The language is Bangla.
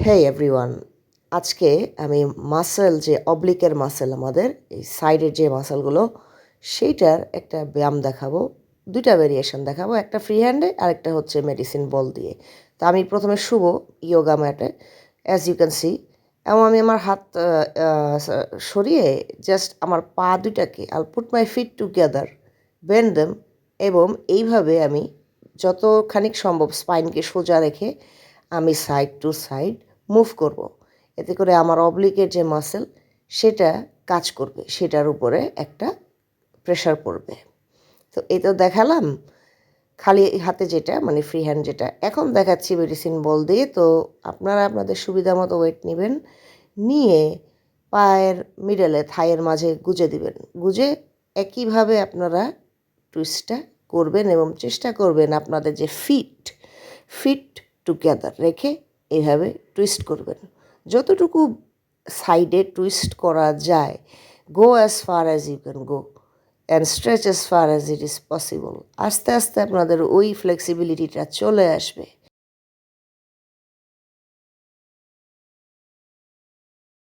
হেই এভরিওয়ান, আজকে আমি মাসেল যে অবলিকের মাসেল আমাদের এই সাইডের যে মাসেলগুলো সেইটার একটা ব্যায়াম দেখাবো। দুইটা ভেরিয়েশন দেখাবো, একটা ফ্রি হ্যান্ডে আর একটা হচ্ছে মেডিসিন বল দিয়ে। তা আমি প্রথমে শুভ ইয়োগা ম্যাটে, অ্যাজ ইউ ক্যান সি, এবং আমি আমার হাত সরিয়ে জাস্ট আমার পা দুইটাকে I'll put my feet together, bend them, এবং এইভাবে আমি যতখানিক সম্ভব স্পাইনকে সোজা রেখে আমি সাইড টু সাইড মুভ করব। এতে করে আমার অবলিকের যে মাসেল সেটা কাজ করবে, সেটার উপরে একটা প্রেশার পড়বে। তো এই তো দেখালাম খালি হাতে যেটা, মানে ফ্রি হ্যান্ড যেটা। এখন দেখাচ্ছি মেডিসিন বল দিয়ে। তো আপনারা আপনাদের সুবিধা মতো ওয়েট নেবেন, নিয়ে পায়ের মিডলে থাইয়ের মাঝে গুজে দিবেন। গুজে একইভাবে আপনারা টুইস্টটা করবেন এবং চেষ্টা করবেন আপনাদের যে ফিট টুগেদার রেখে এইভাবে টুইস্ট করবেন। যতটুকু সাইডে টুইস্ট করা যায়, go as far as you can go and stretch as far as it is possible. আস্তে আস্তে আপনাদের ওই ফ্লেক্সিবিলিটিটা চলে আসবে।